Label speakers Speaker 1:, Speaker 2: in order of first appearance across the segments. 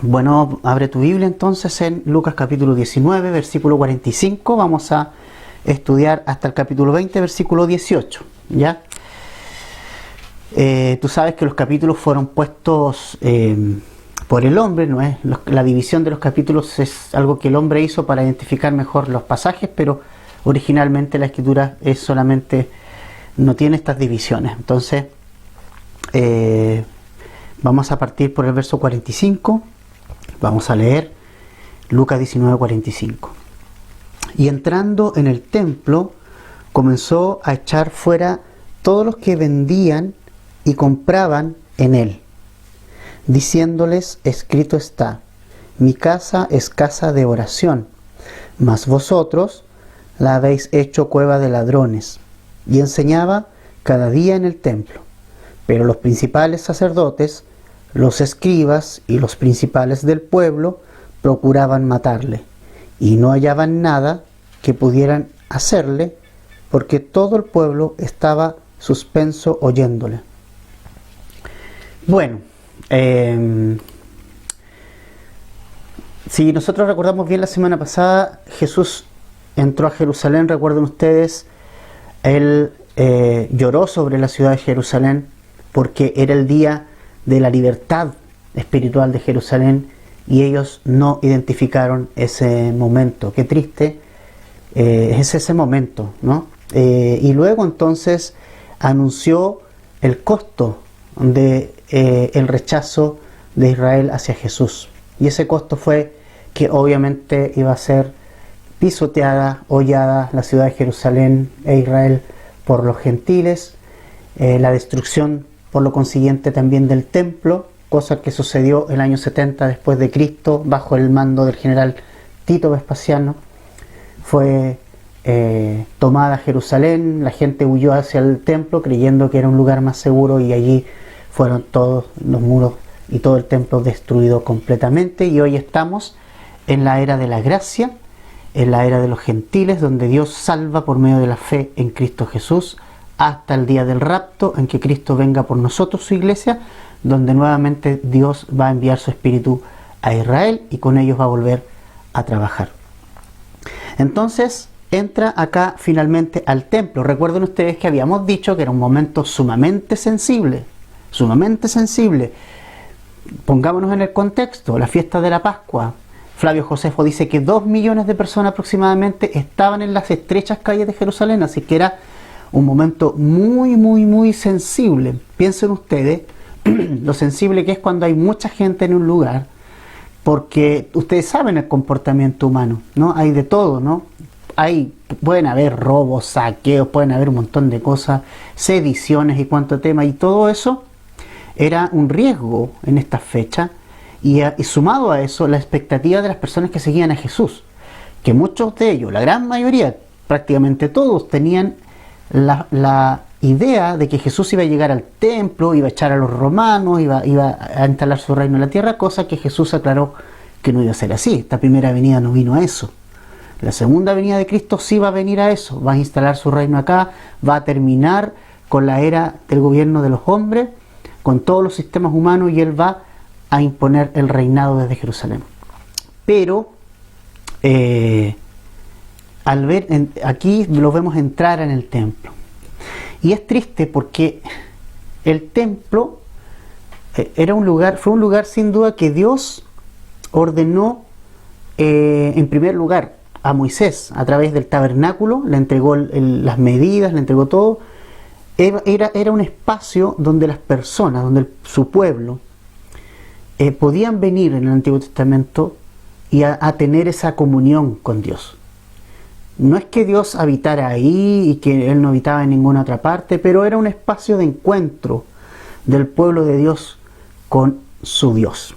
Speaker 1: Bueno, abre tu Biblia entonces en Lucas capítulo 19, versículo 45. Vamos a estudiar hasta el capítulo 20, versículo 18. ¿Ya? Tú sabes que los capítulos fueron puestos por el hombre, ¿no es? La división de los capítulos es algo que el hombre hizo para identificar mejor los pasajes, pero originalmente la escritura es solamente, no tiene estas divisiones. Entonces, vamos a partir por el verso 45. Vamos a leer Lucas 19, 45. Y entrando en el templo, comenzó a echar fuera todos los que vendían y compraban en él, diciéndoles: escrito está, mi casa es casa de oración, mas vosotros la habéis hecho cueva de ladrones. Y enseñaba cada día en el templo. Pero los principales sacerdotes, los escribas y los principales del pueblo procuraban matarle, y no hallaban nada que pudieran hacerle, porque todo el pueblo estaba suspenso oyéndole. Bueno, si nosotros recordamos bien la semana pasada, Jesús entró a Jerusalén, recuerden ustedes, él lloró sobre la ciudad de Jerusalén porque era el día de la libertad espiritual de Jerusalén y ellos no identificaron ese momento. Qué triste es ese momento, ¿no? Y luego entonces anunció el costo de el rechazo de Israel hacia Jesús, y ese costo fue que obviamente iba a ser pisoteada, hollada la ciudad de Jerusalén e Israel por los gentiles, la destrucción por lo consiguiente también del templo, cosa que sucedió el año 70 después de Cristo bajo el mando del general Tito Vespasiano. Fue tomada Jerusalén, la gente huyó hacia el templo creyendo que era un lugar más seguro, y allí fueron todos los muros y todo el templo destruido completamente. Y hoy estamos en la era de la gracia, en la era de los gentiles, donde Dios salva por medio de la fe en Cristo Jesús, hasta el día del rapto, en que Cristo venga por nosotros, su iglesia, donde nuevamente Dios va a enviar su Espíritu a Israel y con ellos va a volver a trabajar. Entonces entra acá finalmente al templo. Recuerden ustedes que habíamos dicho que era un momento sumamente sensible, sumamente sensible. Pongámonos en el contexto, la fiesta de la Pascua. Flavio Josefo dice que 2 millones de personas aproximadamente estaban en las estrechas calles de Jerusalén, así que era un momento muy sensible. Piensen ustedes lo sensible que es cuando hay mucha gente en un lugar, porque ustedes saben el comportamiento humano, ¿no? Hay de todo, ¿no? Pueden haber robos, saqueos, pueden haber un montón de cosas, sediciones y cuánto tema, y todo eso era un riesgo en esta fecha, y sumado a eso la expectativa de las personas que seguían a Jesús, que muchos de ellos, la gran mayoría, prácticamente todos, tenían la idea de que Jesús iba a llegar al templo, iba a echar a los romanos, iba a instalar su reino en la tierra, cosa que Jesús aclaró que no iba a ser así. Esta primera venida no vino a eso. La segunda venida de Cristo sí va a venir a eso, va a instalar su reino acá, va a terminar con la era del gobierno de los hombres, con todos los sistemas humanos, y Él va a imponer el reinado desde Jerusalén. Pero al ver aquí lo vemos entrar en el templo, y es triste porque el templo fue un lugar sin duda que Dios ordenó en primer lugar a Moisés a través del tabernáculo, le entregó las medidas, le entregó todo. Era un espacio donde las personas, donde su pueblo podían venir en el Antiguo Testamento y a tener esa comunión con Dios. No es que Dios habitara ahí y que Él no habitaba en ninguna otra parte, pero era un espacio de encuentro del pueblo de Dios con su Dios.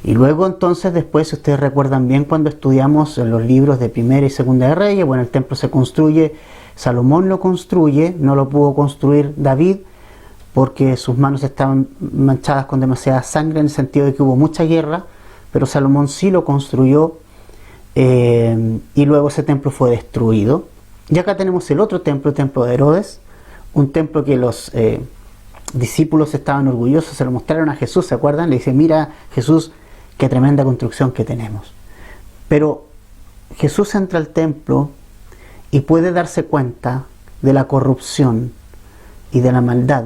Speaker 1: Y luego entonces después, si ustedes recuerdan bien, cuando estudiamos en los libros de Primera y Segunda de Reyes, bueno, el templo se construye, Salomón lo construye, no lo pudo construir David porque sus manos estaban manchadas con demasiada sangre, en el sentido de que hubo mucha guerra, pero Salomón sí lo construyó, y luego ese templo fue destruido. Y acá tenemos el otro templo, el templo de Herodes, un templo que los discípulos estaban orgullosos, se lo mostraron a Jesús, ¿se acuerdan? Le dice, mira Jesús, qué tremenda construcción que tenemos. Pero Jesús entra al templo y puede darse cuenta de la corrupción y de la maldad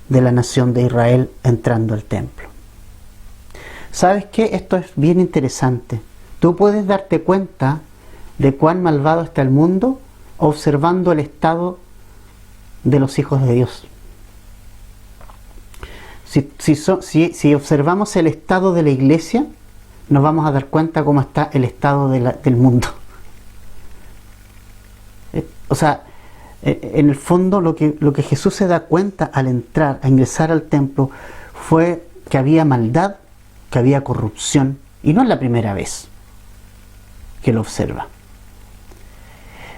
Speaker 1: de la nación de Israel entrando al templo. ¿Sabes qué? Esto es bien interesante. Tú puedes darte cuenta de cuán malvado está el mundo observando el estado de los hijos de Dios. Si observamos el estado de la iglesia, nos vamos a dar cuenta cómo está el estado del mundo. O sea, en el fondo lo que Jesús se da cuenta al entrar, a ingresar al templo, fue que había maldad, que había corrupción, y no es la primera vez que lo observa.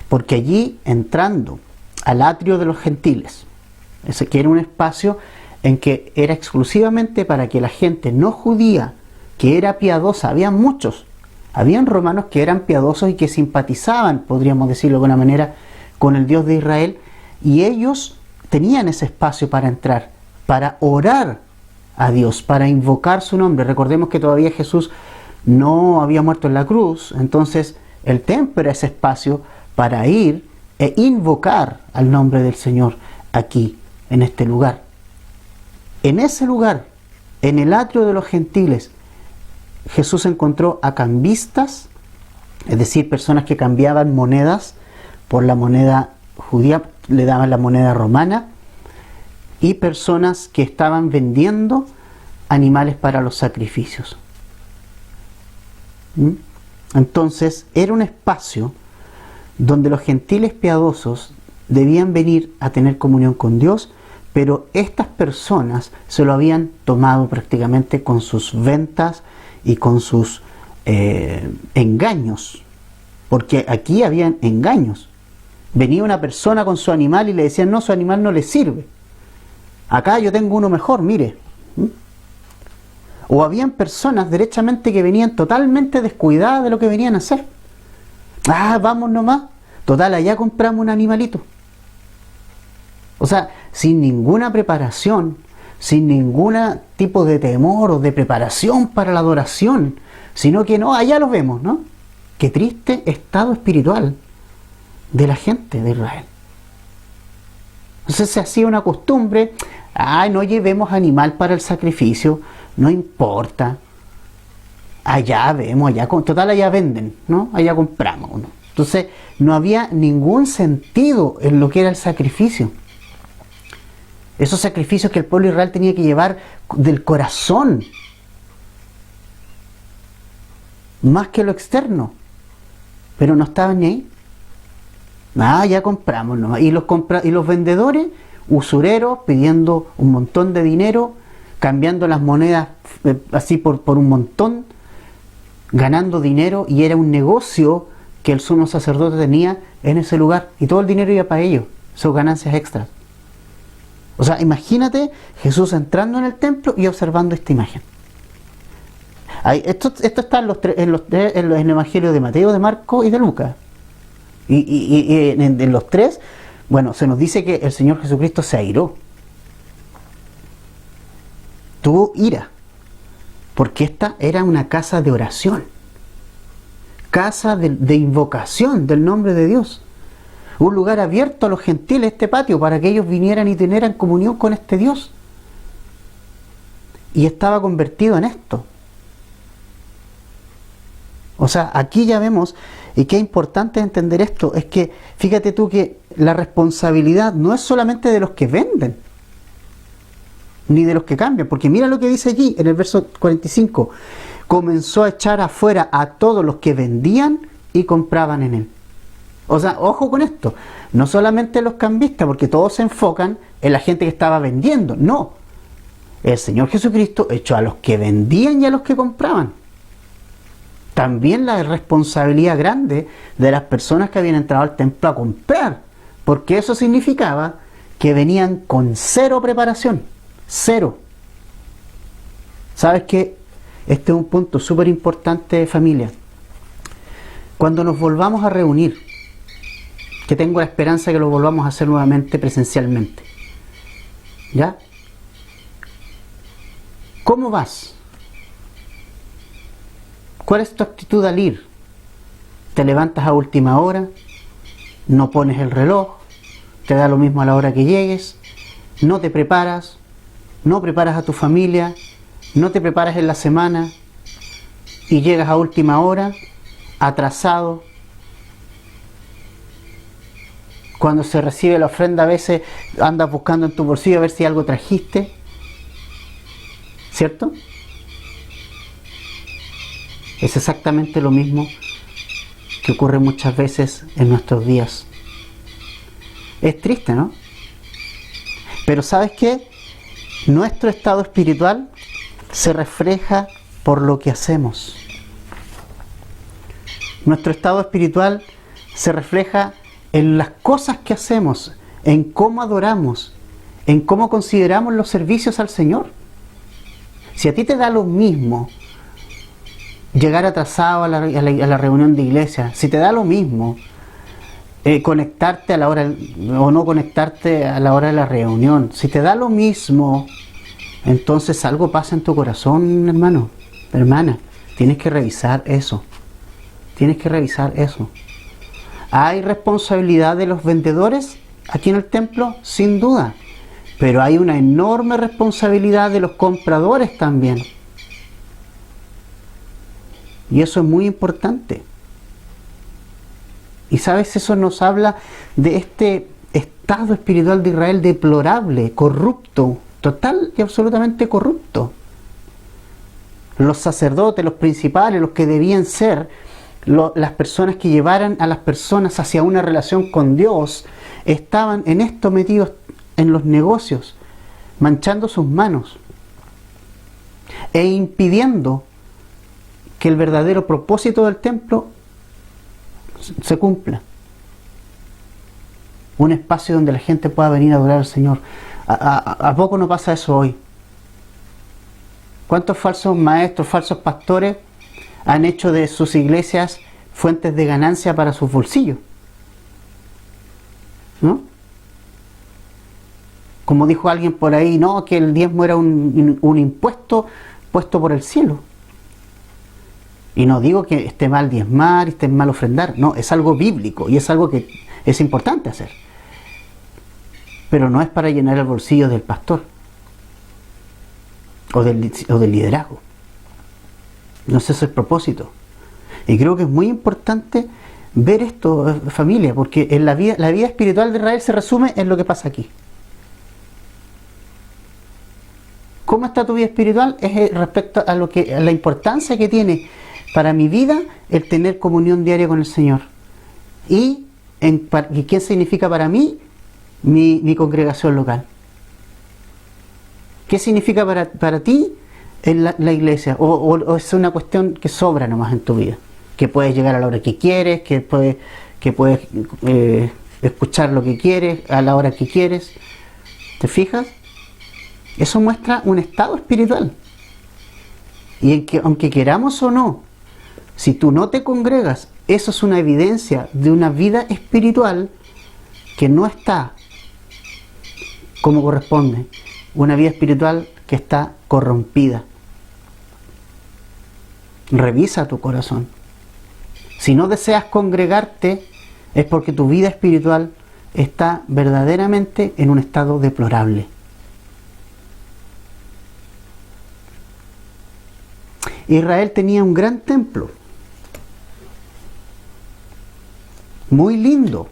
Speaker 1: Porque allí, entrando al atrio de los gentiles, ese que era un espacio en que era exclusivamente para que la gente no judía, que era piadosa, habían muchos, habían romanos que eran piadosos y que simpatizaban, podríamos decirlo de alguna manera, con el Dios de Israel, y ellos tenían ese espacio para entrar, para orar a Dios, para invocar su nombre. Recordemos que todavía Jesús no había muerto en la cruz, entonces el templo era ese espacio para ir e invocar al nombre del Señor aquí, en este lugar. En ese lugar, en el atrio de los gentiles, Jesús encontró a cambistas, es decir, personas que cambiaban monedas por la moneda judía, le daban la moneda romana, y personas que estaban vendiendo animales para los sacrificios. Entonces, era un espacio donde los gentiles piadosos debían venir a tener comunión con Dios, pero estas personas se lo habían tomado prácticamente con sus ventas y con sus engaños, porque aquí habían engaños. Venía una persona con su animal y le decían, no, su animal no le sirve. Acá yo tengo uno mejor, mire. O habían personas derechamente que venían totalmente descuidadas de lo que venían a hacer. Ah, vamos nomás. Total, allá compramos un animalito. O sea, sin ninguna preparación, sin ningún tipo de temor o de preparación para la adoración, sino que no, allá los vemos, ¿no? Qué triste estado espiritual de la gente de Israel. Entonces se hacía una costumbre, ay, no llevemos animal para el sacrificio, no importa, allá vemos, total allá venden, ¿no? Allá compramos uno. Entonces no había ningún sentido en lo que era el sacrificio. Esos sacrificios que el pueblo de Israel tenía que llevar del corazón, más que lo externo, pero no estaban ni ahí. Ah, ya compramos nomás. Y los vendedores, usureros, pidiendo un montón de dinero, cambiando las monedas así por un montón, ganando dinero, y era un negocio que el sumo sacerdote tenía en ese lugar, y todo el dinero iba para ellos, sus ganancias extras. O sea, imagínate Jesús entrando en el templo y observando esta imagen. Esto está en el Evangelio de Mateo, de Marcos y de Lucas. Y en los tres, bueno, se nos dice que el Señor Jesucristo se airó. Tuvo ira. Porque esta era una casa de oración. Casa de invocación del nombre de Dios. Un lugar abierto a los gentiles, este patio, para que ellos vinieran y tuvieran comunión con este Dios. Y estaba convertido en esto. O sea, aquí ya vemos, y qué importante entender esto, es que, fíjate tú que la responsabilidad no es solamente de los que venden, ni de los que cambian, porque mira lo que dice allí, en el verso 45, comenzó a echar afuera a todos los que vendían y compraban en él. O sea, ojo con esto, no solamente los cambistas, porque todos se enfocan en la gente que estaba vendiendo, no. El Señor Jesucristo echó a los que vendían y a los que compraban. También la responsabilidad grande de las personas que habían entrado al templo a comprar, porque eso significaba que venían con cero preparación, cero. ¿Sabes qué? Este es un punto súper importante, familia. Cuando nos volvamos a reunir, que tengo la esperanza que lo volvamos a hacer nuevamente presencialmente, ¿ya? ¿Cómo vas? ¿Cuál es tu actitud al ir? ¿Te levantas a última hora? ¿No pones el reloj? ¿Te da lo mismo a la hora que llegues? ¿No te preparas? ¿No preparas a tu familia? ¿No te preparas en la semana? Y llegas a última hora, atrasado. Cuando se recibe la ofrenda, a veces andas buscando en tu bolsillo a ver si algo trajiste. ¿Cierto? Es exactamente lo mismo que ocurre muchas veces en nuestros días. Es triste, ¿no? Pero ¿sabes qué? Nuestro estado espiritual se refleja por lo que hacemos. Nuestro estado espiritual se refleja en las cosas que hacemos, en cómo adoramos, en cómo consideramos los servicios al Señor. Si a ti te da lo mismo llegar atrasado a la reunión de iglesia, si te da lo mismo conectarte a la hora o no conectarte a la hora de la reunión, si te da lo mismo, entonces algo pasa en tu corazón, hermano, hermana. Tienes que revisar eso. Tienes que revisar eso. ¿Hay responsabilidad de los vendedores aquí en el templo? Sin duda. Pero hay una enorme responsabilidad de los compradores también. Y eso es muy importante. Y sabes, eso nos habla de este estado espiritual de Israel deplorable, corrupto, total y absolutamente corrupto. Los sacerdotes, los principales, los que debían ser las personas que llevaran a las personas hacia una relación con Dios, estaban en esto metidos en los negocios, manchando sus manos e impidiendo que el verdadero propósito del templo se cumpla. Un espacio donde la gente pueda venir a adorar al Señor. ¿A poco no pasa eso hoy? ¿Cuántos falsos maestros, falsos pastores han hecho de sus iglesias fuentes de ganancia para sus bolsillos? ¿No? Como dijo alguien por ahí, no, que el diezmo era un impuesto puesto por el cielo. Y no digo que esté mal diezmar, esté mal ofrendar, no, es algo bíblico y es algo que es importante hacer. Pero no es para llenar el bolsillo del pastor o del liderazgo. No es ese el propósito. Y creo que es muy importante ver esto, familia, porque en la vida espiritual de Israel se resume en lo que pasa aquí. ¿Cómo está tu vida espiritual? Es respecto a la importancia que tiene para mi vida el tener comunión diaria con el Señor. ¿Y qué significa para mí mi congregación local? ¿Qué significa para ti en la iglesia? ¿O es una cuestión que sobra nomás en tu vida? Que puedes llegar a la hora que quieres, que puedes escuchar lo que quieres, a la hora que quieres. ¿Te fijas? Eso muestra un estado espiritual. Y en que, aunque queramos o no, si tú no te congregas, eso es una evidencia de una vida espiritual que no está como corresponde. Una vida espiritual que está corrompida. Revisa tu corazón. Si no deseas congregarte, es porque tu vida espiritual está verdaderamente en un estado deplorable. Israel tenía un gran templo, muy lindo.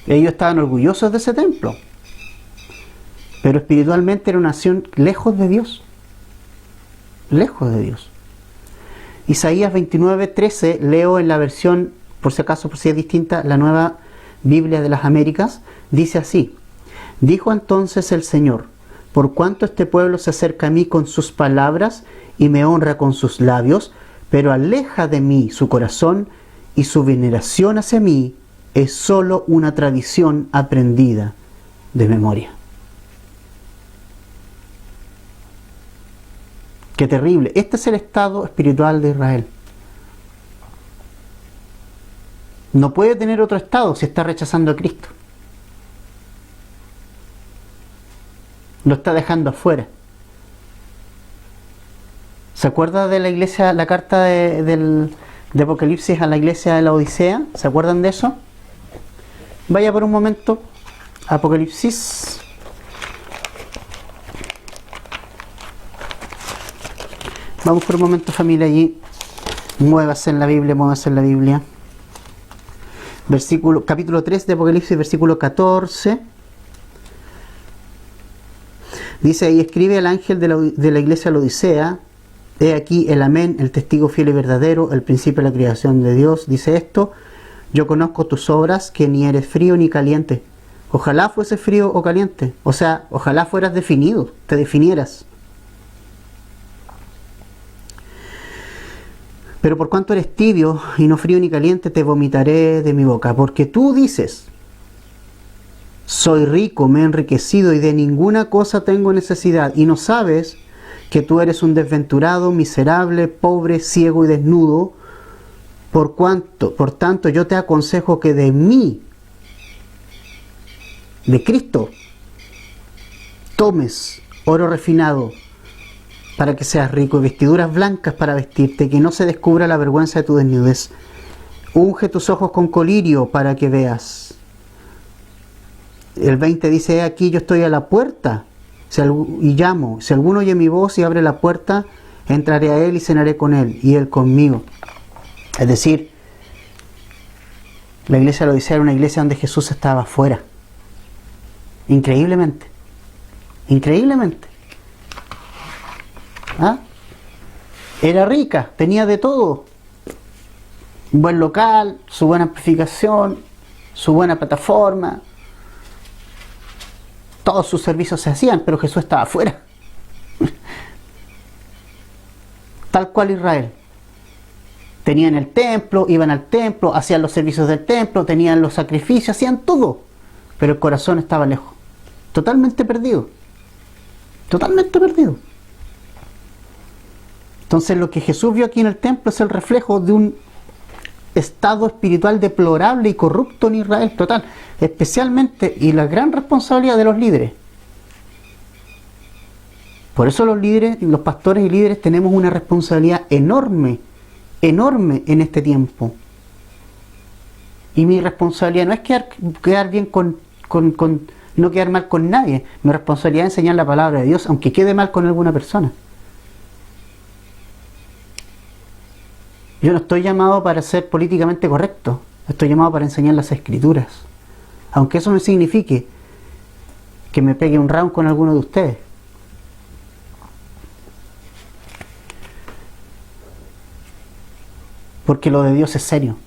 Speaker 1: Ellos estaban orgullosos de ese templo, pero espiritualmente era una nación lejos de Dios. Lejos de Dios. Isaías 29:13, leo en la versión, por si acaso, por si es distinta, la Nueva Biblia de las Américas, dice así: dijo entonces el Señor, por cuanto este pueblo se acerca a mí con sus palabras y me honra con sus labios, pero aleja de mí su corazón y su veneración hacia mí es solo una tradición aprendida de memoria. Qué terrible. Este es el estado espiritual de Israel. No puede tener otro estado si está rechazando a Cristo. Lo está dejando afuera. ¿Se acuerda de la iglesia, la carta de Apocalipsis a la iglesia de la Odisea? ¿Se acuerdan de eso? Vaya por un momento, Apocalipsis. Vamos por un momento, familia, allí. Muévase en la Biblia, muévase en la Biblia. Capítulo 3 de Apocalipsis, versículo 14. Dice: y escribe al ángel de la iglesia de la Odisea: he aquí el amén, el testigo fiel y verdadero, el principio de la creación de Dios. Dice esto: yo conozco tus obras, que ni eres frío ni caliente. Ojalá fuese frío o caliente. O sea, ojalá fueras definido, te definieras. Pero por cuanto eres tibio y no frío ni caliente, te vomitaré de mi boca. Porque tú dices: soy rico, me he enriquecido y de ninguna cosa tengo necesidad. Y no sabes que tú eres un desventurado, miserable, pobre, ciego y desnudo. Por tanto, yo te aconsejo que de mí, de Cristo, tomes oro refinado para que seas rico, y vestiduras blancas para vestirte, que no se descubra la vergüenza de tu desnudez. Unge tus ojos con colirio para que veas. El 20 dice: he aquí yo estoy a la puerta y llamo. Si alguno oye mi voz y abre la puerta, entraré a él y cenaré con él, y él conmigo. Es decir, la iglesia de la Odisea era una iglesia donde Jesús estaba afuera. Increíblemente. Increíblemente. ¿Ah? Era rica, tenía de todo. Un buen local, su buena amplificación, su buena plataforma. Todos sus servicios se hacían, pero Jesús estaba afuera. Tal cual Israel. Tenían el templo, iban al templo, hacían los servicios del templo, tenían los sacrificios, hacían todo. Pero el corazón estaba lejos. Totalmente perdido. Totalmente perdido. Entonces lo que Jesús vio aquí en el templo es el reflejo de un estado espiritual deplorable y corrupto en Israel, total. Especialmente, y la gran responsabilidad de los líderes. Por eso los líderes, los pastores y líderes tenemos una responsabilidad enorme, enorme en este tiempo. Y mi responsabilidad no es quedar bien no quedar mal con nadie. Mi responsabilidad es enseñar la palabra de Dios, aunque quede mal con alguna persona. Yo no estoy llamado para ser políticamente correcto, estoy llamado para enseñar las Escrituras. Aunque eso no signifique que me pegue un round con alguno de ustedes. Porque lo de Dios es serio.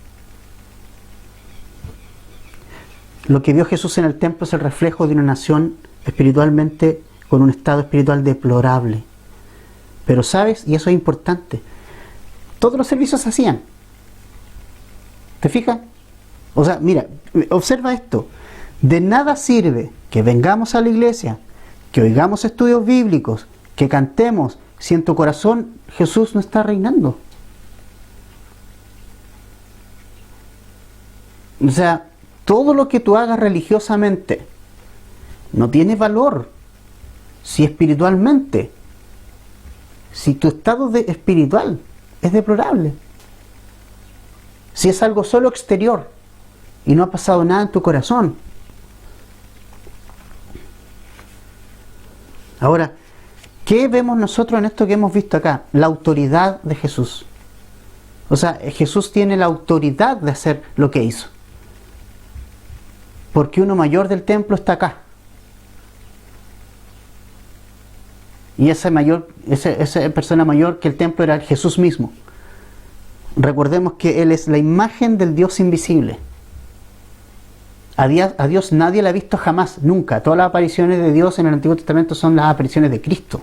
Speaker 1: Lo que vio Jesús en el templo es el reflejo de una nación espiritualmente con un estado espiritual deplorable. Pero ¿sabes? Y eso es importante. Todos los servicios se hacían. ¿Te fijas? O sea, mira, observa esto. De nada sirve que vengamos a la iglesia, que oigamos estudios bíblicos, que cantemos, si en tu corazón Jesús no está reinando. O sea, todo lo que tú hagas religiosamente no tiene valor si espiritualmente, si tu estado espiritual es deplorable. Si es algo solo exterior y no ha pasado nada en tu corazón. Ahora, ¿qué vemos nosotros en esto que hemos visto acá? La autoridad de Jesús. O sea, Jesús tiene la autoridad de hacer lo que hizo. Porque uno mayor del templo está acá. Y esa persona mayor que el templo era Jesús mismo. Recordemos que Él es la imagen del Dios invisible. A Dios nadie la ha visto jamás, nunca. Todas las apariciones de Dios en el Antiguo Testamento son las apariciones de Cristo.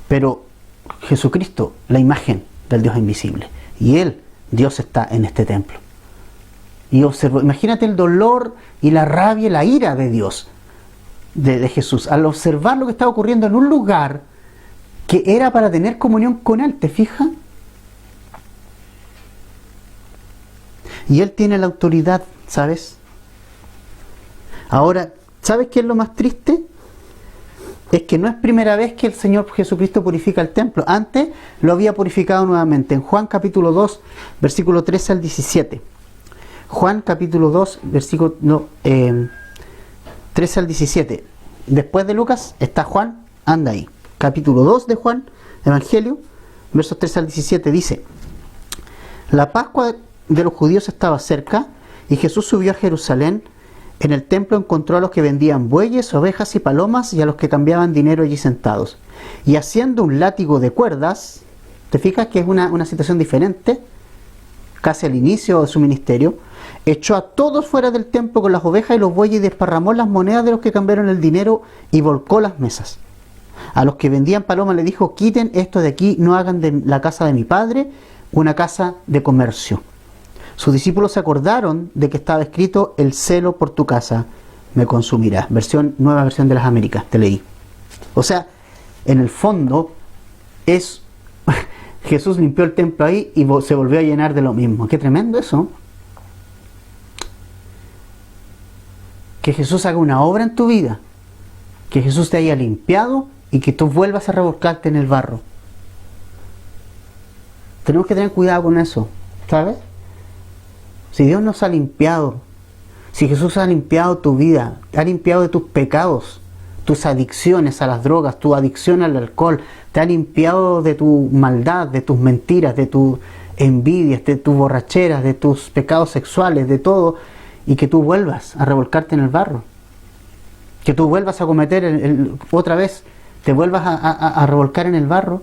Speaker 1: Pero Jesucristo, la imagen del Dios invisible. Y Él, Dios, está en este templo. Y observo, imagínate el dolor y la rabia y la ira de Dios, de Jesús, al observar lo que estaba ocurriendo en un lugar que era para tener comunión con Él, ¿te fijas? Y Él tiene la autoridad, ¿sabes? Ahora, ¿sabes qué es lo más triste? es que no es primera vez que el Señor Jesucristo purifica el templo. Antes lo había purificado nuevamente. En Juan capítulo 2, versículo 13 al 17. Juan capítulo 2, versículo 13 al 17. Después de Lucas está Juan, anda ahí. Capítulo 2 de Juan, Evangelio, versos 13 al 17, dice: la Pascua de los judíos estaba cerca, y Jesús subió a Jerusalén. En el templo encontró a los que vendían bueyes, ovejas y palomas, y a los que cambiaban dinero allí sentados. Y haciendo un látigo de cuerdas, ¿te fijas que es una situación diferente? Casi al inicio de su ministerio, echó a todos fuera del templo con las ovejas y los bueyes, y desparramó las monedas de los que cambiaron el dinero, y volcó las mesas. A los que vendían palomas le dijo: quiten esto de aquí, no hagan de la casa de mi padre una casa de comercio. Sus discípulos se acordaron de que estaba escrito: el celo por tu casa me consumirá. Nueva versión de las Américas, te leí. O sea, en el fondo es Jesús limpió el templo ahí y se volvió a llenar de lo mismo. Qué tremendo eso. Que Jesús haga una obra en tu vida, que Jesús te haya limpiado y que tú vuelvas a revolcarte en el barro. Tenemos que tener cuidado con eso, ¿sabes? Si Dios nos ha limpiado, si Jesús ha limpiado tu vida, te ha limpiado de tus pecados, tus adicciones a las drogas, tu adicción al alcohol, te ha limpiado de tu maldad, de tus mentiras, de tus envidias, de tus borracheras, de tus pecados sexuales, de todo, y que tú vuelvas a revolcarte en el barro, que tú vuelvas a cometer otra vez, te vuelvas a revolcar en el barro,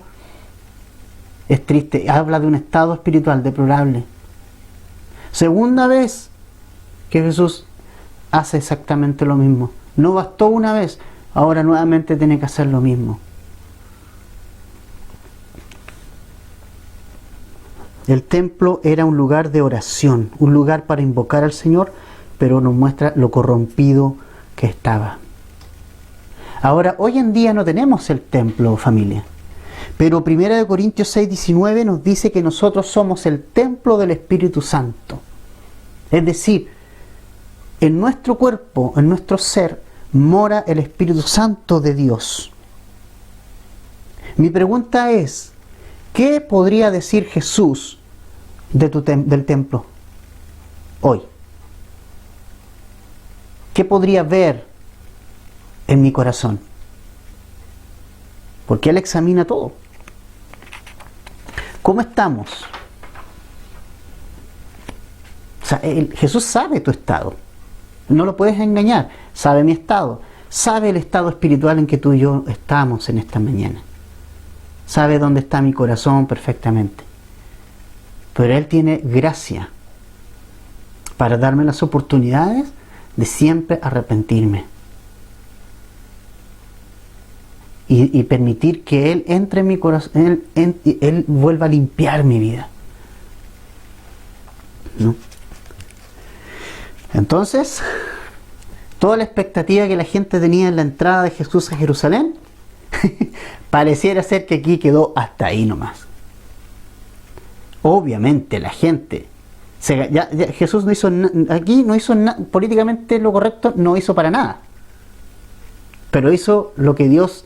Speaker 1: es triste. Habla de un estado espiritual deplorable. Segunda vez que Jesús hace exactamente lo mismo. No bastó una vez, ahora nuevamente tiene que hacer lo mismo. El templo era un lugar de oración, un lugar para invocar al Señor, pero nos muestra lo corrompido que estaba. Ahora, hoy en día no tenemos el templo, familia. Pero 1 Corintios 6:19 nos dice que nosotros somos el templo del Espíritu Santo. Es decir, en nuestro cuerpo, en nuestro ser, mora el Espíritu Santo de Dios. Mi pregunta es: ¿qué podría decir Jesús del templo hoy? ¿Qué podría ver en mi corazón? Porque Él examina todo. ¿Cómo estamos? O sea, Jesús sabe tu estado. No lo puedes engañar. Sabe mi estado. Sabe el estado espiritual en que tú y yo estamos en esta mañana. Sabe dónde está mi corazón perfectamente. Pero Él tiene gracia para darme las oportunidades de siempre arrepentirme. Y permitir que Él entre en mi corazón, Él vuelva a limpiar mi vida. ¿No? Entonces, toda la expectativa que la gente tenía en la entrada de Jesús a Jerusalén, pareciera ser que aquí quedó hasta ahí nomás. Obviamente la gente, Jesús no hizo aquí no hizo políticamente lo correcto, no hizo para nada. Pero hizo lo que Dios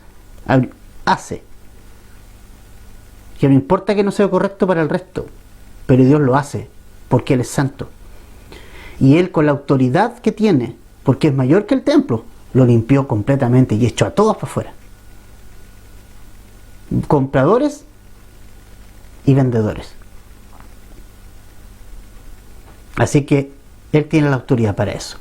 Speaker 1: hace, que no importa que no sea correcto para el resto, pero Dios lo hace porque Él es santo, y Él, con la autoridad que tiene, porque es mayor que el templo, lo limpió completamente y echó a todos para afuera, compradores y vendedores. Así que Él tiene la autoridad para eso.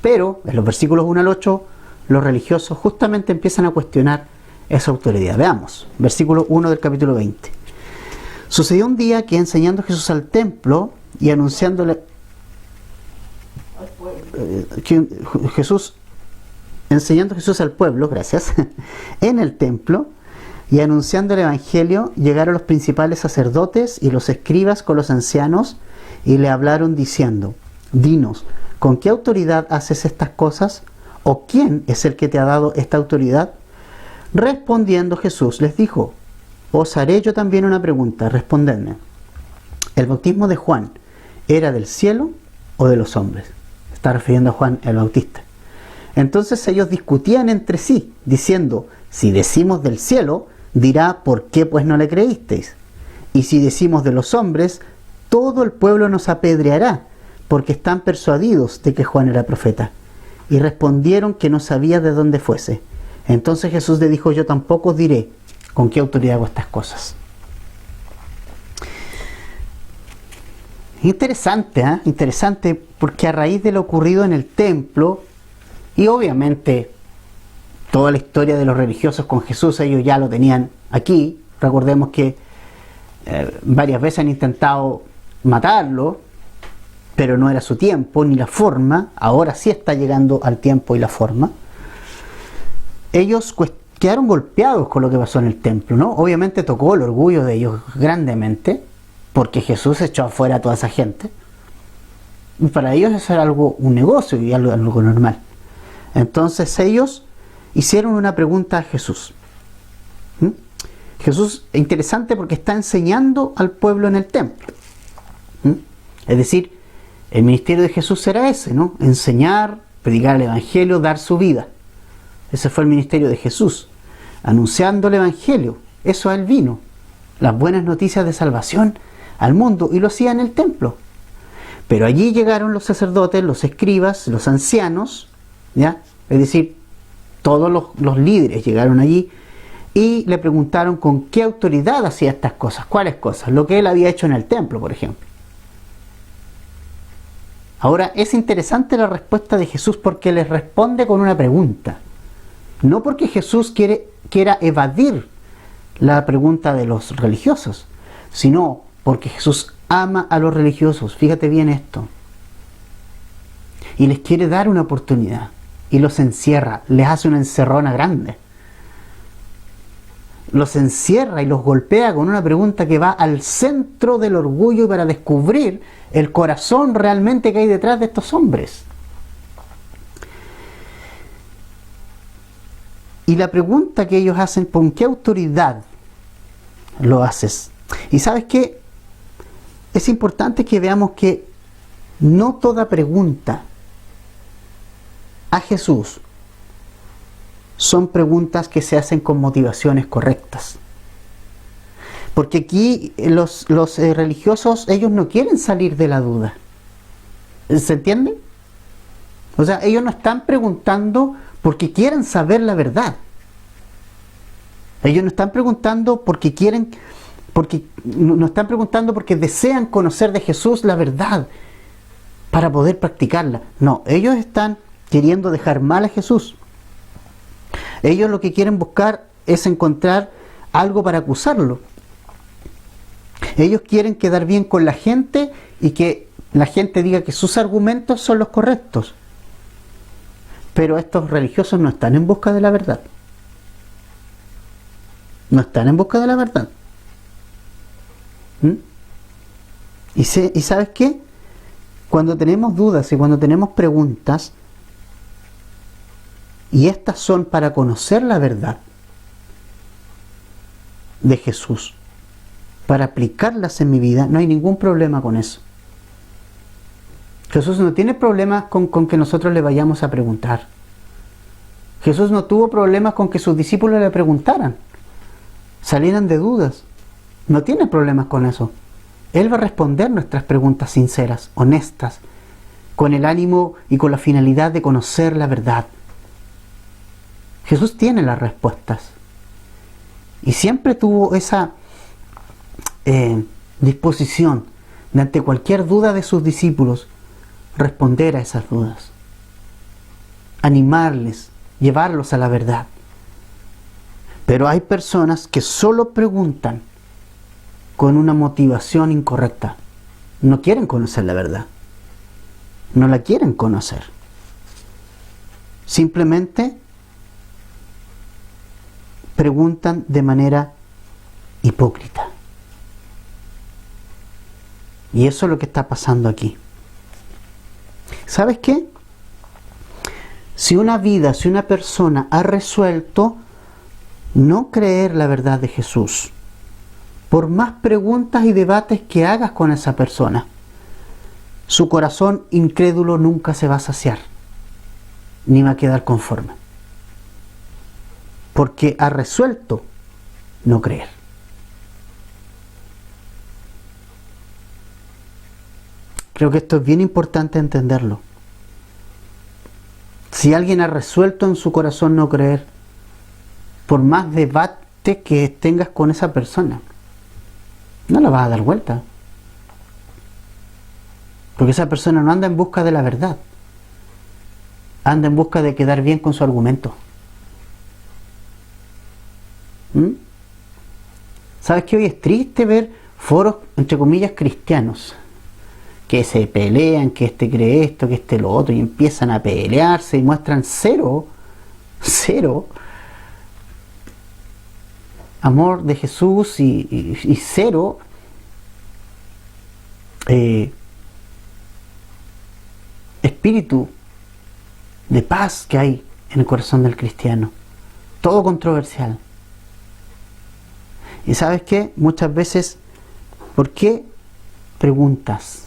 Speaker 1: Pero en los versículos 1 al 8, los religiosos justamente empiezan a cuestionar esa autoridad. Veamos, versículo 1 del capítulo 20. Sucedió un día que, enseñando Jesús al templo y anunciándole enseñando Jesús al pueblo, gracias, en el templo y anunciando el evangelio, llegaron los principales sacerdotes y los escribas con los ancianos y le hablaron diciendo: dinos, ¿con qué autoridad haces estas cosas? ¿O quién es el que te ha dado esta autoridad? Respondiendo Jesús les dijo: os haré yo también una pregunta, respondedme. ¿El bautismo de Juan era del cielo o de los hombres? Está refiriendo a Juan el Bautista. Entonces ellos discutían entre sí, diciendo, si decimos del cielo, dirá, ¿por qué pues no le creísteis? Y si decimos de los hombres, todo el pueblo nos apedreará, porque están persuadidos de que Juan era profeta. Y respondieron que no sabía de dónde fuese. Entonces Jesús le dijo, yo tampoco os diré con qué autoridad hago estas cosas. Interesante, interesante, porque a raíz de lo ocurrido en el templo, y obviamente toda la historia de los religiosos con Jesús, ellos ya lo tenían aquí. Recordemos que varias veces han intentado matarlo, pero no era su tiempo ni la forma. Ahora sí está llegando al tiempo y la forma. Ellos quedaron golpeados con lo que pasó en el templo, ¿no? Obviamente tocó el orgullo de ellos grandemente, porque Jesús echó afuera a toda esa gente. Y para ellos eso era un negocio y algo normal. Entonces ellos hicieron una pregunta a Jesús. Jesús es interesante porque está enseñando al pueblo en el templo. Es decir, el ministerio de Jesús era ese, ¿no? Enseñar, predicar el evangelio, dar su vida. Ese fue el ministerio de Jesús, anunciando el evangelio. Eso a él vino, las buenas noticias de salvación al mundo, y lo hacía en el templo. Pero allí llegaron los sacerdotes, los escribas, los ancianos, ¿ya? Es decir, todos los líderes llegaron allí y le preguntaron con qué autoridad hacía estas cosas. ¿Cuáles cosas? Lo que él había hecho en el templo, por ejemplo. Ahora, es interesante la respuesta de Jesús porque les responde con una pregunta. No porque Jesús quiera evadir la pregunta de los religiosos, sino porque Jesús ama a los religiosos. Fíjate bien esto. Y les quiere dar una oportunidad. Y los encierra, les hace una encerrona grande. Los encierra y los golpea con una pregunta que va al centro del orgullo para descubrir el corazón realmente que hay detrás de estos hombres. Y la pregunta que ellos hacen, ¿con qué autoridad lo haces? Y ¿sabes qué? Es importante que veamos que no toda pregunta a Jesús son preguntas que se hacen con motivaciones correctas. Porque aquí los religiosos, ellos no quieren salir de la duda. ¿Se entiende? O sea, ellos no están preguntando porque quieren saber la verdad. Ellos no están preguntando no están preguntando porque desean conocer de Jesús la verdad para poder practicarla. No, ellos están queriendo dejar mal a Jesús. Ellos lo que quieren buscar es encontrar algo para acusarlo. Ellos quieren quedar bien con la gente y que la gente diga que sus argumentos son los correctos. Pero estos religiosos no están en busca de la verdad. No están en busca de la verdad. ¿Y sabes qué? Cuando tenemos dudas y cuando tenemos preguntas, y estas son para conocer la verdad de Jesús, para aplicarlas en mi vida, no hay ningún problema con eso. Jesús no tiene problemas con que nosotros le vayamos a preguntar. Jesús no tuvo problemas con que sus discípulos le preguntaran, salieran de dudas. No tiene problemas con eso. Él va a responder nuestras preguntas sinceras, honestas, con el ánimo y con la finalidad de conocer la verdad. Jesús tiene las respuestas. Y siempre tuvo esa disposición de, ante cualquier duda de sus discípulos, responder a esas dudas, animarles, llevarlos a la verdad. Pero hay personas que solo preguntan con una motivación incorrecta. No quieren conocer la verdad. No la quieren conocer. Simplemente preguntan de manera hipócrita. Y eso es lo que está pasando aquí. ¿Sabes qué? Si una persona ha resuelto no creer la verdad de Jesús, por más preguntas y debates que hagas con esa persona, su corazón incrédulo nunca se va a saciar. ni va a quedar conforme. Porque ha resuelto no creer. Creo que esto es bien importante entenderlo. Si alguien ha resuelto en su corazón no creer, por más debate que tengas con esa persona, no la vas a dar vuelta. Porque esa persona no anda en busca de la verdad. Anda en busca de quedar bien con su argumento. ¿Sabes qué? Hoy es triste ver foros, entre comillas, cristianos, que se pelean, que este cree esto, que este lo otro, y empiezan a pelearse y muestran cero amor de Jesús y cero espíritu de paz que hay en el corazón del cristiano. Todo controversial. Y ¿sabes qué? Muchas veces, ¿por qué preguntas?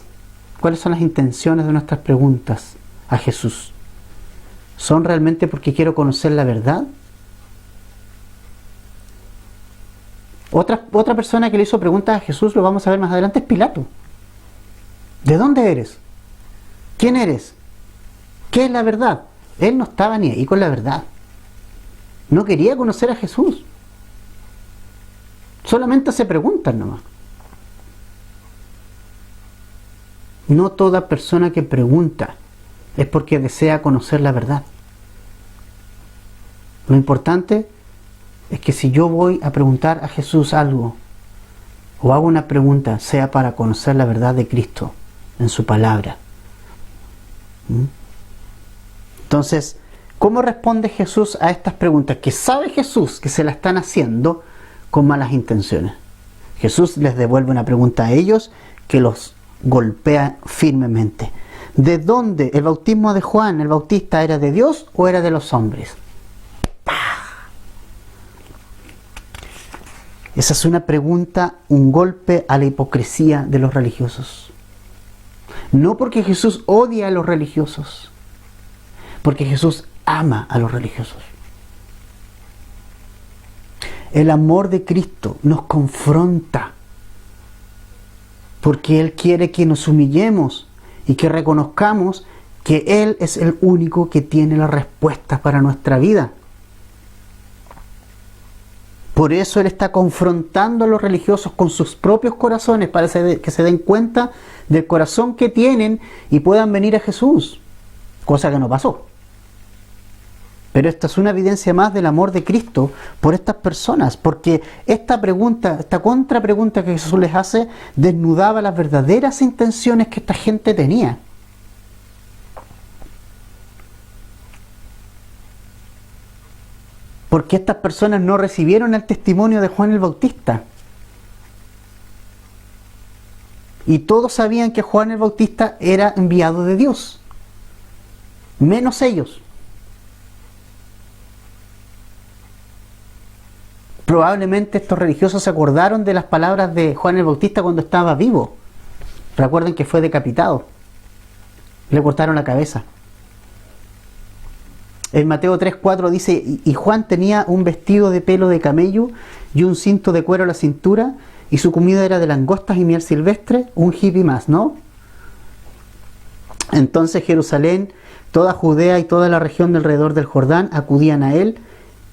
Speaker 1: ¿Cuáles son las intenciones de nuestras preguntas a Jesús? ¿Son realmente porque quiero conocer la verdad? Otra persona que le hizo preguntas a Jesús, lo vamos a ver más adelante, es Pilato. ¿De dónde eres? ¿Quién eres? ¿Qué es la verdad? Él no estaba ni ahí con la verdad. No quería conocer a Jesús. Solamente se preguntan nomás. No toda persona que pregunta es porque desea conocer la verdad. Lo importante es que si yo voy a preguntar a Jesús algo, o hago una pregunta, sea para conocer la verdad de Cristo en su palabra. Entonces, ¿cómo responde Jesús a estas preguntas? Que sabe Jesús que se la están haciendo con malas intenciones. Jesús les devuelve una pregunta a ellos que los golpea firmemente. ¿De dónde el bautismo de Juan el Bautista era de Dios o era de los hombres? Esa es una pregunta, un golpe a la hipocresía de los religiosos. No porque Jesús odia a los religiosos, porque Jesús ama a los religiosos. El amor de Cristo nos confronta, porque Él quiere que nos humillemos y que reconozcamos que Él es el único que tiene las respuestas para nuestra vida. Por eso Él está confrontando a los religiosos con sus propios corazones para que se den cuenta del corazón que tienen y puedan venir a Jesús, cosa que no pasó. Pero esta es una evidencia más del amor de Cristo por estas personas, porque esta pregunta, esta contrapregunta que Jesús les hace, desnudaba las verdaderas intenciones que esta gente tenía. Porque estas personas no recibieron el testimonio de Juan el Bautista. Y todos sabían que Juan el Bautista era enviado de Dios, menos ellos. Probablemente estos religiosos se acordaron de las palabras de Juan el Bautista cuando estaba vivo. Recuerden que fue decapitado. Le cortaron la cabeza. En Mateo 3:4 dice, y Juan tenía un vestido de pelo de camello y un cinto de cuero a la cintura, y su comida era de langostas y miel silvestre, un hippie más, ¿no? Entonces Jerusalén, toda Judea y toda la región de alrededor del Jordán acudían a él,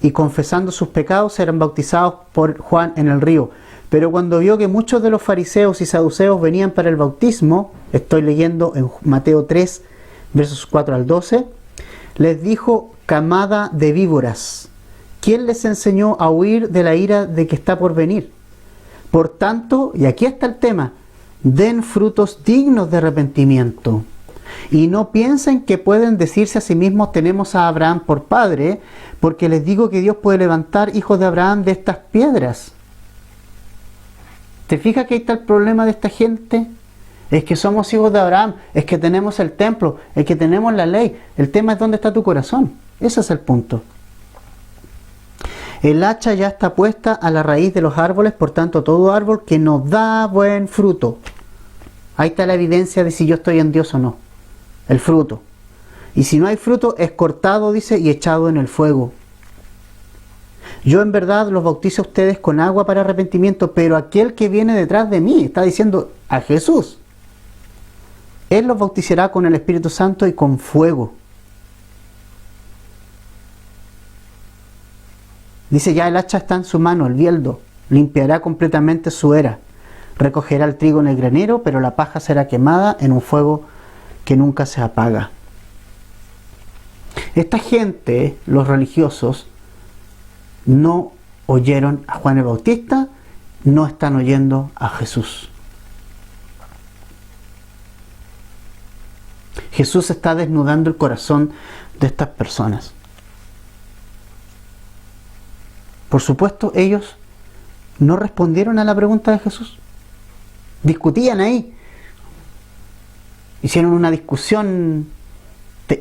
Speaker 1: y confesando sus pecados eran bautizados por Juan en el río. Pero cuando vio que muchos de los fariseos y saduceos venían para el bautismo, estoy leyendo en Mateo 3, versos 4 al 12, les dijo: camada de víboras, ¿quién les enseñó a huir de la ira de que está por venir? Por tanto, y aquí está el tema, den frutos dignos de arrepentimiento. Y no piensen que pueden decirse a sí mismos: tenemos a Abraham por padre, porque les digo que Dios puede levantar hijos de Abraham de estas piedras. ¿Te fijas que ahí está el problema de esta gente? Es que somos hijos de Abraham, es que tenemos el templo, es que tenemos la ley. El tema es dónde está tu corazón. Ese es el punto. El hacha ya está puesta a la raíz de los árboles, por tanto todo árbol que no da buen fruto. Ahí está la evidencia de si yo estoy en Dios o no. El fruto. Y si no hay fruto, es cortado, dice, y echado en el fuego. Yo en verdad los bautizo a ustedes con agua para arrepentimiento, pero aquel que viene detrás de mí, está diciendo a Jesús, Él los bautizará con el Espíritu Santo y con fuego. Dice, ya el hacha está en su mano, el bieldo, limpiará completamente su era, recogerá el trigo en el granero, pero la paja será quemada en un fuego que nunca se apaga. Esta gente, los religiosos, no oyeron a Juan el Bautista, no están oyendo a Jesús. Jesús está desnudando el corazón de estas personas. Por supuesto, ellos no respondieron a la pregunta de Jesús. Discutían ahí. Hicieron una discusión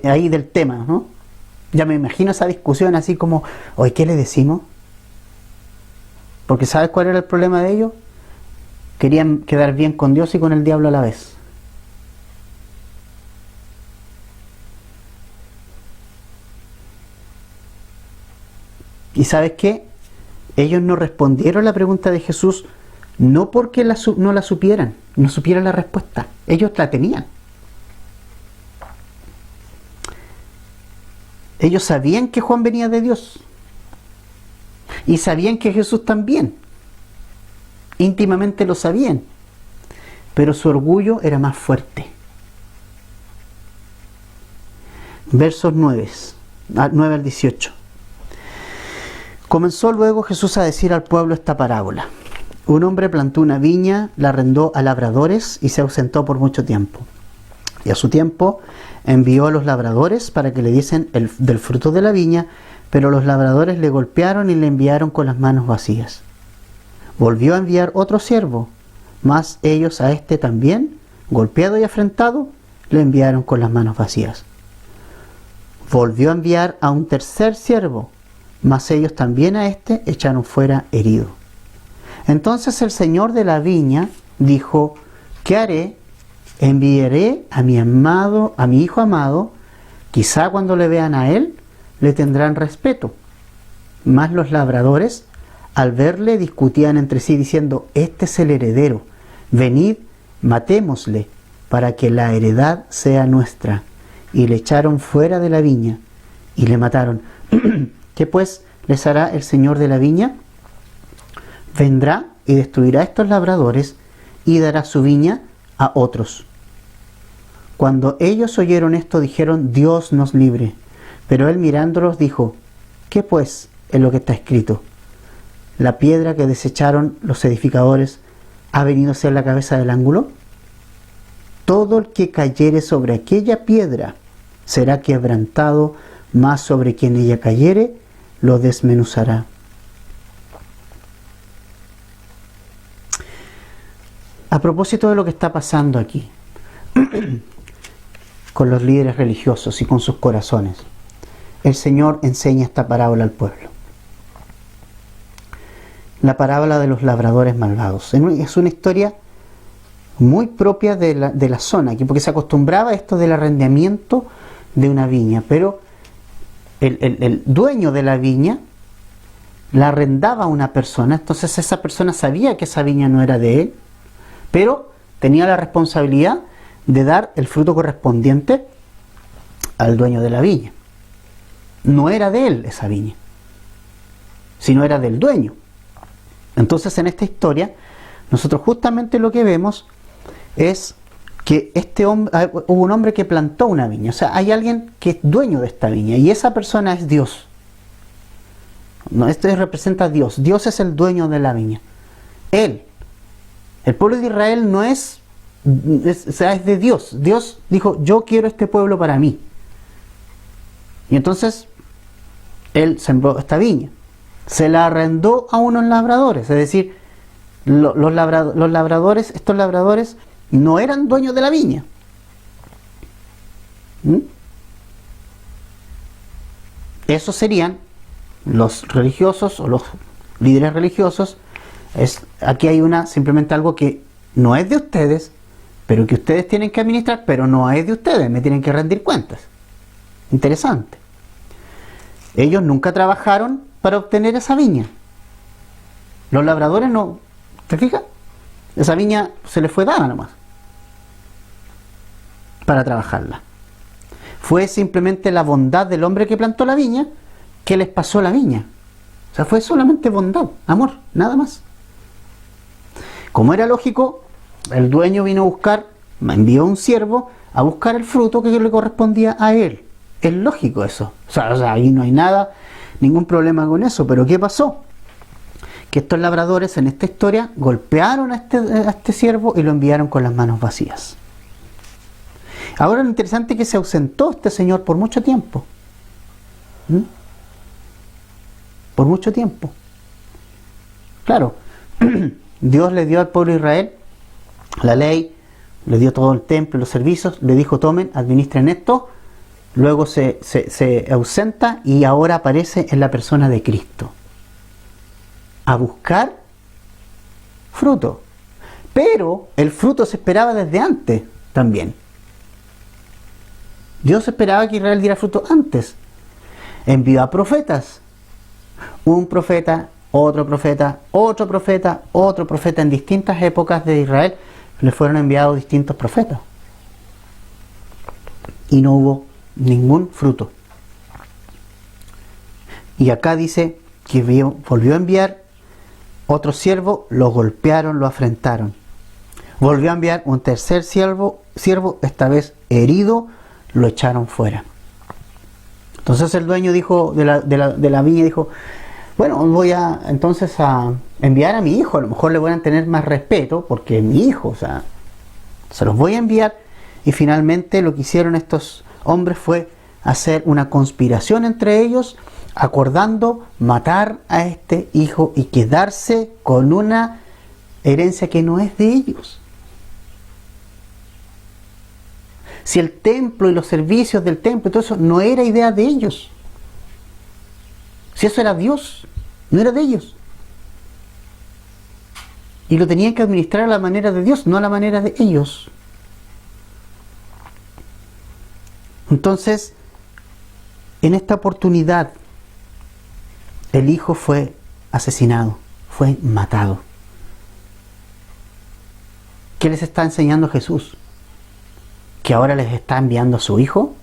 Speaker 1: ahí del tema, ¿no? Ya me imagino esa discusión así como, oye, ¿qué le decimos? Porque ¿sabes cuál era el problema de ellos? Querían quedar bien con Dios y con el diablo a la vez. ¿Y sabes qué? Ellos no respondieron la pregunta de Jesús no porque no la supieran, no supieran la respuesta. Ellos la tenían. Ellos sabían que Juan venía de Dios. Y sabían que Jesús también. Íntimamente lo sabían. Pero su orgullo era más fuerte. Versos 9 al 18. Comenzó luego Jesús a decir al pueblo esta parábola. Un hombre plantó una viña, la arrendó a labradores y se ausentó por mucho tiempo. Y a su tiempo envió a los labradores para que le diesen del fruto de la viña, pero los labradores le golpearon y le enviaron con las manos vacías. Volvió a enviar otro siervo, mas ellos a este también, golpeado y afrentado, le enviaron con las manos vacías. Volvió a enviar a un tercer siervo, mas ellos también a este echaron fuera herido. Entonces el señor de la viña dijo, ¿qué haré? Enviaré a mi hijo amado, quizá cuando le vean a él, le tendrán respeto. Mas los labradores, al verle, discutían entre sí, diciendo, este es el heredero, venid, matémosle, para que la heredad sea nuestra. Y le echaron fuera de la viña, y le mataron. ¿Qué pues les hará el señor de la viña? Vendrá y destruirá a estos labradores, y dará su viña a otros. Cuando ellos oyeron esto, dijeron, Dios nos libre. Pero él mirándolos dijo, ¿qué pues es lo que está escrito? La piedra que desecharon los edificadores ha venido a ser la cabeza del ángulo. Todo el que cayere sobre aquella piedra será quebrantado, mas sobre quien ella cayere lo desmenuzará. A propósito de lo que está pasando aquí con los líderes religiosos y con sus corazones, el Señor enseña esta parábola al pueblo. La parábola de los labradores malvados. Es una historia muy propia de la zona, porque se acostumbraba a esto del arrendamiento de una viña, pero el dueño de la viña la arrendaba a una persona, entonces esa persona sabía que esa viña no era de él, pero tenía la responsabilidad de dar el fruto correspondiente al dueño de la viña. No era de él esa viña, sino era del dueño. Entonces en esta historia nosotros justamente lo que vemos es que hubo un hombre que plantó una viña, o sea, hay alguien que es dueño de esta viña y esa persona es Dios. No, esto representa a Dios. Dios es el dueño de la viña. El pueblo de Israel no es de Dios. Dios dijo, yo quiero este pueblo para mí. Y entonces él sembró esta viña. Se la arrendó a unos labradores, es decir, estos labradores no eran dueños de la viña. Esos serían los religiosos o los líderes religiosos. Aquí hay simplemente algo que no es de ustedes, pero que ustedes tienen que administrar, pero no es de ustedes, me tienen que rendir cuentas. Interesante. Ellos nunca trabajaron para obtener esa viña. Los labradores no, ¿te fijas? Esa viña se les fue dada nomás para trabajarla. Fue simplemente la bondad del hombre que plantó la viña que les pasó la viña. O sea, fue solamente bondad, amor, nada más. Como era lógico, el dueño vino a buscar, envió un siervo a buscar el fruto que le correspondía a él. Es lógico eso. O sea, ahí no hay nada, ningún problema con eso. Pero ¿qué pasó? Que estos labradores en esta historia golpearon a este siervo y lo enviaron con las manos vacías. Ahora lo interesante es que se ausentó este señor por mucho tiempo. Por mucho tiempo. Claro, Dios le dio al pueblo de Israel la ley, le dio todo el templo, los servicios, le dijo tomen, administren esto, luego se ausenta y ahora aparece en la persona de Cristo. A buscar fruto. Pero el fruto se esperaba desde antes también. Dios esperaba que Israel diera fruto antes. Envió a profetas. Un profeta, otro profeta, otro profeta, otro profeta. En distintas épocas de Israel le fueron enviados distintos profetas. Y no hubo ningún fruto. Y acá dice que volvió a enviar otro siervo, lo golpearon, lo afrentaron. Volvió a enviar un tercer siervo, esta vez herido, lo echaron fuera. Entonces el dueño dijo de la viña dijo, bueno, voy a entonces a enviar a mi hijo, a lo mejor le voy a tener más respeto porque es mi hijo, o sea, se los voy a enviar. Y finalmente lo que hicieron estos hombres fue hacer una conspiración entre ellos, acordando matar a este hijo y quedarse con una herencia que no es de ellos. Si el templo y los servicios del templo y todo eso no era idea de ellos. Si eso era Dios, no era de ellos. Y lo tenían que administrar a la manera de Dios, no a la manera de ellos. Entonces, en esta oportunidad, el hijo fue asesinado, fue matado. ¿Qué les está enseñando Jesús? Que ahora les está enviando a su hijo,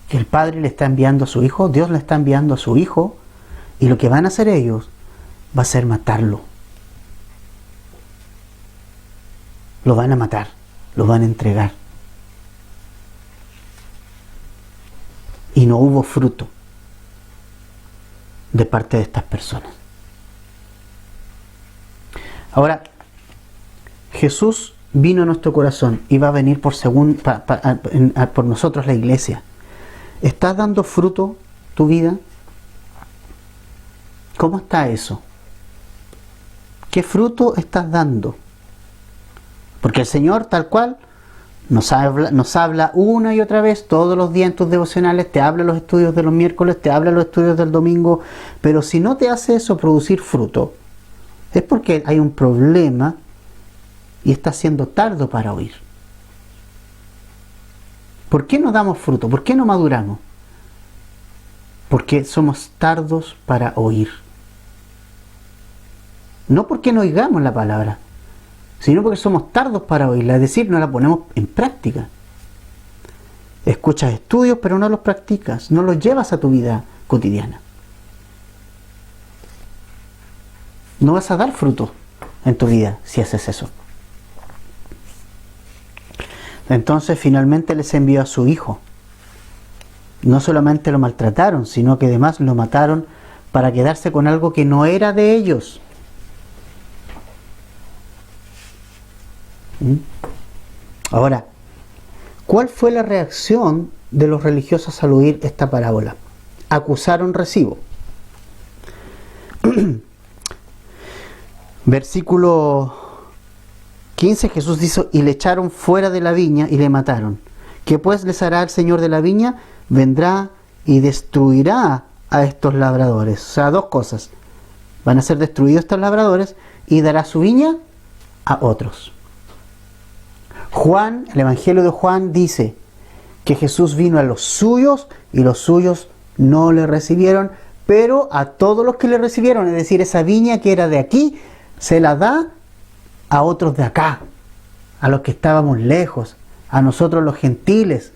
Speaker 1: que el Padre le está enviando a su hijo, Dios le está enviando a su hijo, y lo que van a hacer ellos va a ser matarlo. Lo van a matar, lo van a entregar. Y no hubo fruto de parte de estas personas. Ahora, Jesús vino a nuestro corazón y va a venir por nosotros la iglesia. ¿Estás dando fruto tu vida? ¿Cómo está eso? ¿Qué fruto estás dando? Porque el Señor tal cual nos habla una y otra vez todos los días en tus devocionales, te habla los estudios de los miércoles, te habla los estudios del domingo, pero si no te hace eso producir fruto, es porque hay un problema y está siendo tardo para oír. ¿Por qué no damos fruto? ¿Por qué no maduramos? Porque somos tardos para oír. No porque no oigamos la palabra, sino porque somos tardos para oírla, es decir, no la ponemos en práctica. Escuchas estudios, pero no los practicas, no los llevas a tu vida cotidiana. No vas a dar fruto en tu vida si haces eso. Entonces finalmente les envió a su hijo. No solamente lo maltrataron, sino que además lo mataron para quedarse con algo que no era de ellos. Ahora, ¿cuál fue la reacción de los religiosos al oír esta parábola? Acusaron recibo. Versículo 15, Jesús dice, y le echaron fuera de la viña y le mataron. ¿Qué pues les hará el Señor de la viña? Vendrá y destruirá a estos labradores. O sea, dos cosas. Van a ser destruidos estos labradores y dará su viña a otros. Juan, el Evangelio de Juan dice que Jesús vino a los suyos y los suyos no le recibieron, pero a todos los que le recibieron, es decir, esa viña que era de aquí, se la da a otros de acá, a los que estábamos lejos, a nosotros los gentiles,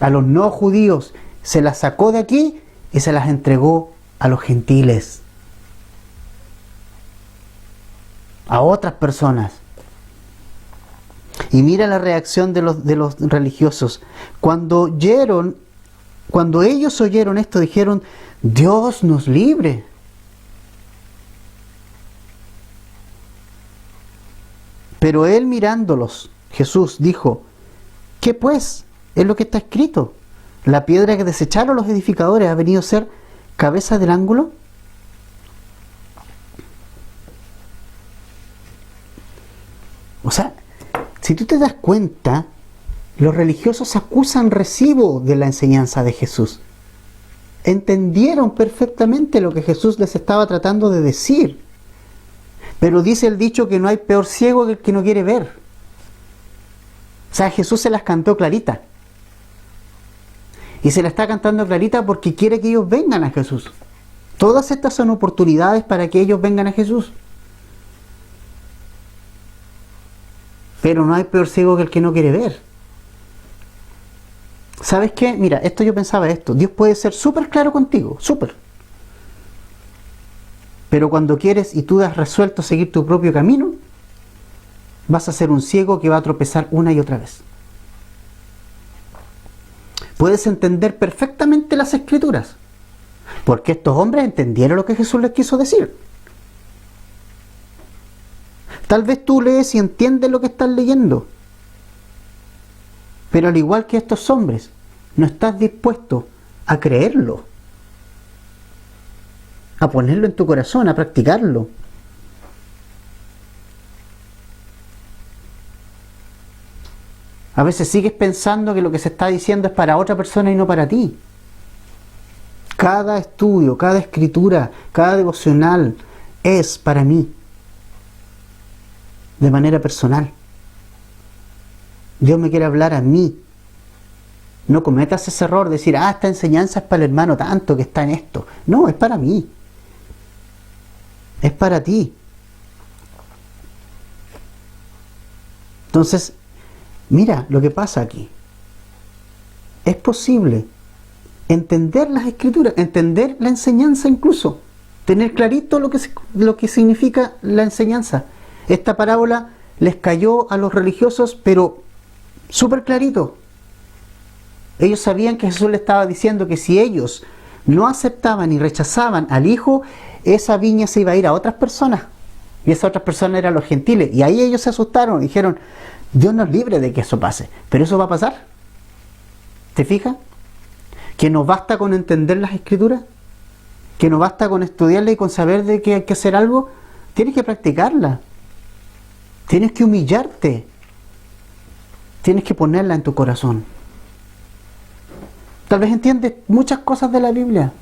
Speaker 1: a los no judíos, se las sacó de aquí y se las entregó a los gentiles, a otras personas. Y mira la reacción de los religiosos. Cuando ellos oyeron esto, dijeron: Dios nos libre. Pero él, mirándolos, Jesús dijo: ¿qué pues? Es lo que está escrito: la piedra que desecharon los edificadores ha venido a ser cabeza del ángulo. O sea, si tú te das cuenta, los religiosos acusan recibo de la enseñanza de Jesús. Entendieron perfectamente lo que Jesús les estaba tratando de decir. Pero dice el dicho que no hay peor ciego que el que no quiere ver. O sea, Jesús se las cantó clarita. Y se la está cantando clarita porque quiere que ellos vengan a Jesús. Todas estas son oportunidades para que ellos vengan a Jesús. Pero no hay peor ciego que el que no quiere ver. ¿Sabes qué? Mira, yo pensaba esto. Dios puede ser súper claro contigo, súper. Pero cuando quieres y tú has resuelto seguir tu propio camino, vas a ser un ciego que va a tropezar una y otra vez. Puedes entender perfectamente las Escrituras, porque estos hombres entendieron lo que Jesús les quiso decir. Tal vez tú lees y entiendes lo que estás leyendo, pero al igual que estos hombres, no estás dispuesto a creerlo, a ponerlo en tu corazón, a practicarlo. A veces sigues pensando que lo que se está diciendo es para otra persona y no para ti. Cada estudio, cada escritura, cada devocional es para mí, de manera personal. Dios me quiere hablar a mí. No cometas ese error de decir: esta enseñanza es para el hermano tanto que está en esto. No, es para mí. Es para ti. Entonces, mira lo que pasa aquí. Es posible entender las Escrituras, entender la enseñanza incluso, tener clarito lo que significa la enseñanza. Esta parábola les cayó a los religiosos, pero súper clarito. Ellos sabían que Jesús les estaba diciendo que si ellos no aceptaban y rechazaban al Hijo, esa viña se iba a ir a otras personas. Y esas otras personas eran los gentiles. Y ahí ellos se asustaron y dijeron: Dios nos libre de que eso pase. Pero eso va a pasar. ¿Te fijas? Que no basta con entender las Escrituras, que no basta con estudiarlas y con saber de que hay que hacer algo. Tienes que practicarla. Tienes que humillarte. Tienes que ponerla en tu corazón. Tal vez entiendes muchas cosas de la Biblia.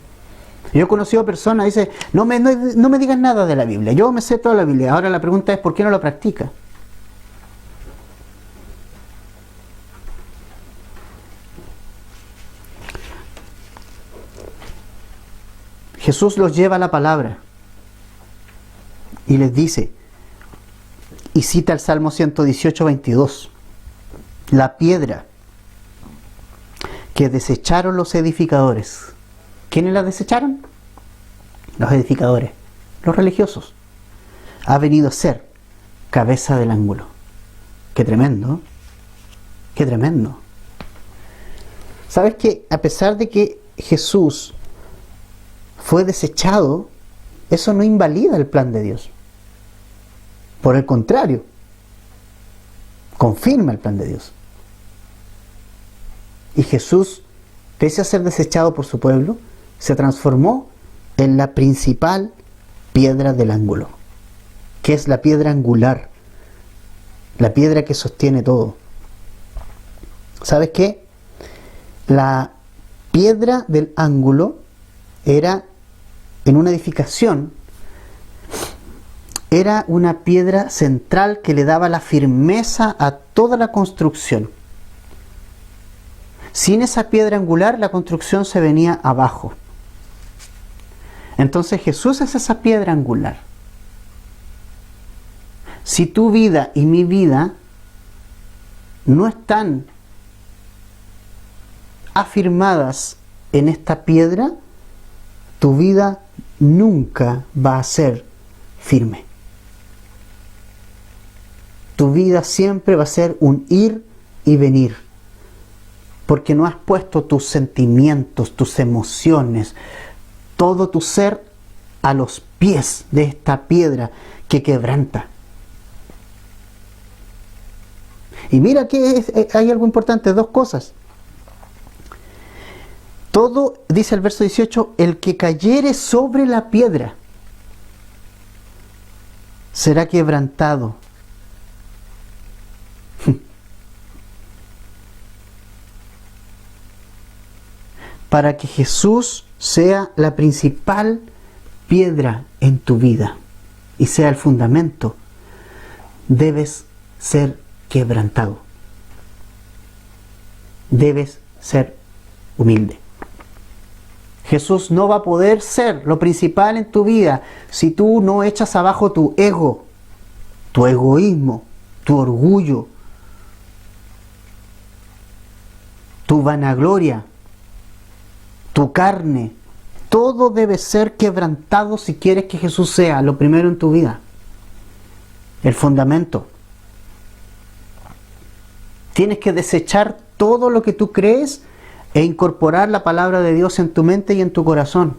Speaker 1: Yo he conocido personas que dicen: no me digas nada de la Biblia, yo me sé toda la Biblia. Ahora la pregunta es: ¿por qué no la practica? Jesús los lleva a la palabra y les dice, y cita el Salmo 118, 22, la piedra que desecharon los edificadores. ¿Quiénes la desecharon? Los edificadores, los religiosos. Ha venido a ser cabeza del ángulo. ¡Qué tremendo! ¡Qué tremendo! ¿Sabes que a pesar de que Jesús fue desechado, eso no invalida el plan de Dios? Por el contrario, confirma el plan de Dios. Y Jesús, pese a ser desechado por su pueblo, se transformó en la principal piedra del ángulo, que es la piedra angular, la piedra que sostiene todo. ¿Sabes qué? La piedra del ángulo era, en una edificación, era una piedra central que le daba la firmeza a toda la construcción. Sin esa piedra angular la construcción se venía abajo. Entonces Jesús es esa piedra angular. Si tu vida y mi vida no están afirmadas en esta piedra, tu vida nunca va a ser firme. Tu vida siempre va a ser un ir y venir, porque no has puesto tus sentimientos, tus emociones, todo tu ser a los pies de esta piedra que quebranta. Y mira que hay algo importante, dos cosas. Todo, dice el verso 18, el que cayere sobre la piedra será quebrantado. Para que Jesús sea la principal piedra en tu vida y sea el fundamento, debes ser quebrantado. Debes ser humilde. Jesús no va a poder ser lo principal en tu vida si tú no echas abajo tu ego, tu egoísmo, tu orgullo, tu vanagloria, tu carne. Todo debe ser quebrantado si quieres que Jesús sea lo primero en tu vida, el fundamento. Tienes que desechar todo lo que tú crees e incorporar la palabra de Dios en tu mente y en tu corazón.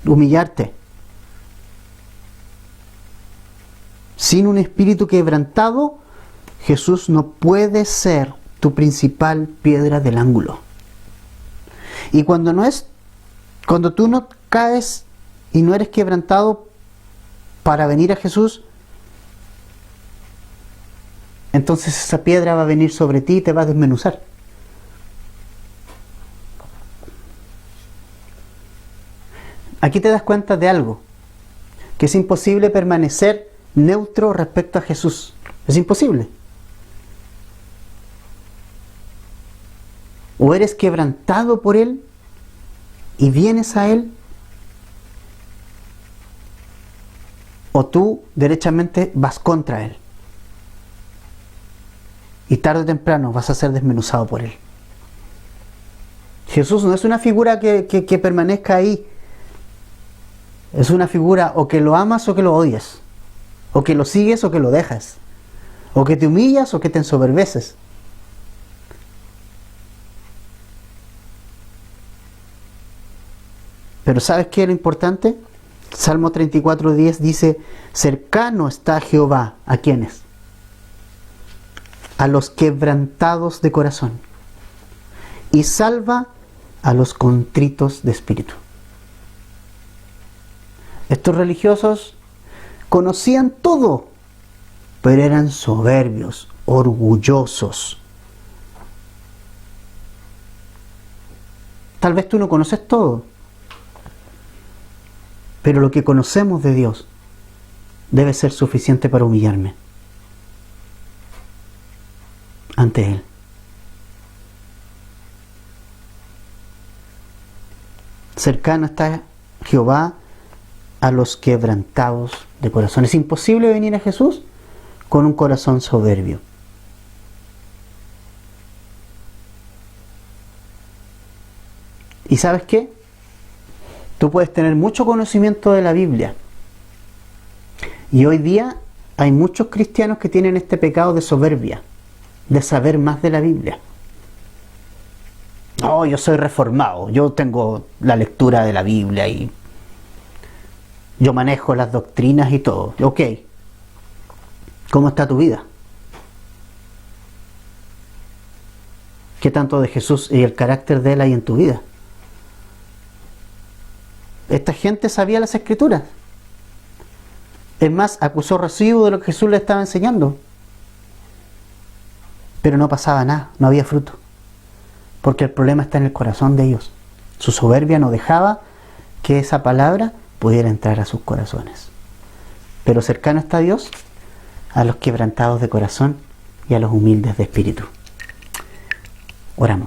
Speaker 1: Humillarte. Sin un espíritu quebrantado, Jesús no puede ser tu principal piedra del ángulo. Y cuando tú no caes y no eres quebrantado para venir a Jesús, entonces esa piedra va a venir sobre ti y te va a desmenuzar. Aquí te das cuenta de algo, que es imposible permanecer neutro respecto a Jesús. Es imposible. O eres quebrantado por Él y vienes a Él, o tú derechamente vas contra Él. Y tarde o temprano vas a ser desmenuzado por Él. Jesús no es una figura que permanezca ahí. Es una figura o que lo amas o que lo odias. O que lo sigues o que lo dejas. O que te humillas o que te ensoberbeces. Pero ¿sabes qué es lo importante? Salmo 34:10 dice: cercano está Jehová. ¿A quiénes? A los quebrantados de corazón. Y salva a los contritos de espíritu. Estos religiosos conocían todo, pero eran soberbios, orgullosos. Tal vez tú no conoces todo, pero lo que conocemos de Dios debe ser suficiente para humillarme ante Él. Cercano está Jehová a los quebrantados de corazón. Es imposible venir a Jesús con un corazón soberbio. ¿Y sabes qué? Tú puedes tener mucho conocimiento de la Biblia. Y hoy día hay muchos cristianos que tienen este pecado de soberbia, de saber más de la Biblia. Oh, yo soy reformado, yo tengo la lectura de la Biblia y yo manejo las doctrinas y todo. Ok, ¿cómo está tu vida? ¿Qué tanto de Jesús y el carácter de Él hay en tu vida? Esta gente sabía las Escrituras. Es más, acusó recibo de lo que Jesús le estaba enseñando. Pero no pasaba nada, no había fruto. Porque el problema está en el corazón de ellos. Su soberbia no dejaba que esa palabra pudiera entrar a sus corazones. Pero cercano está Dios a los quebrantados de corazón y a los humildes de espíritu. Oramos.